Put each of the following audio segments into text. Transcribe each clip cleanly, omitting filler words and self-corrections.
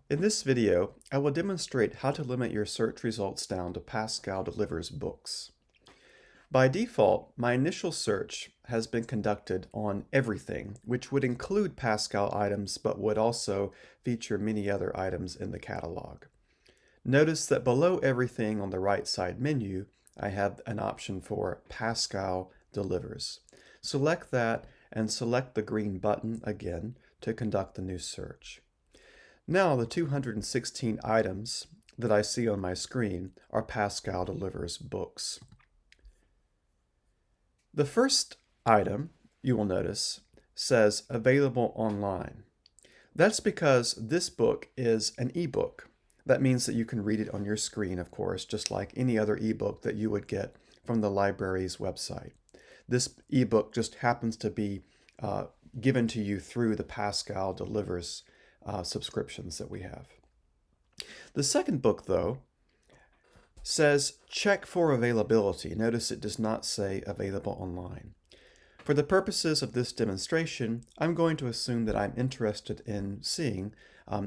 In this video, I will demonstrate how to limit your search results down to PASCAL Delivers books. By default, my initial search has been conducted on everything, which would include PASCAL items but would also feature many other items in the catalog. Notice that below everything on the right side menu, I have an option for PASCAL Delivers. Select that and select the green button again to conduct the new search. Now the 216 items that I see on my screen are PASCAL Delivers books. The first item, you will notice, says available online. That's because this book is an ebook. That means that you can read it on your screen, of course, just like any other ebook that you would get from the library's website. This ebook just happens to be given to you through the PASCAL Delivers subscriptions that we have. The second book, though, says check for availability. Notice it does not say available online. For the purposes of this demonstration, I'm going to assume that I'm interested in seeing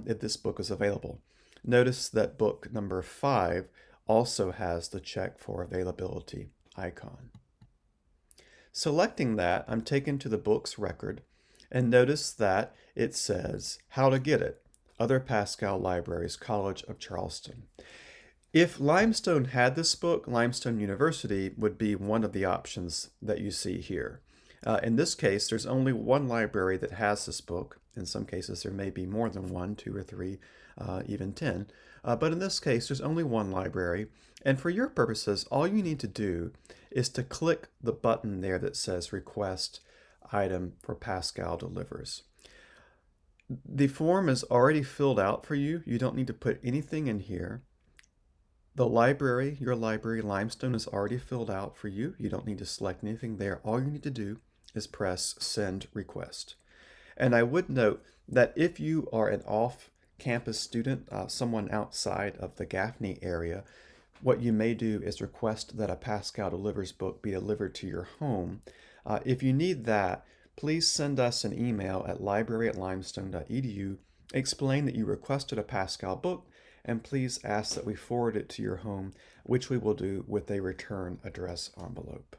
if this book is available. Notice that book number 5 also has the check for availability icon. Selecting that, I'm taken to the book's record, and notice that it says how to get it. Other PASCAL libraries, College of Charleston. If Limestone had this book, Limestone University would be one of the options that you see here. In this case, there's only one library that has this book. In some cases, there may be more than one, 2 or 3, even 10. But in this case, there's only one library. And for your purposes, all you need to do is to click the button there that says Request Item for PASCAL Delivers. The form is already filled out for you. You don't need to put anything in here. The library, your library, Limestone, is already filled out for you. You don't need to select anything there. All you need to do is press Send Request. And I would note that if you are an off-campus student, someone outside of the Gaffney area, what you may do is request that a PASCAL Delivers book be delivered to your home. If you need that, please send us an email at library@limestone.edu. Explain that you requested a PASCAL book, and please ask that we forward it to your home, which we will do with a return address envelope.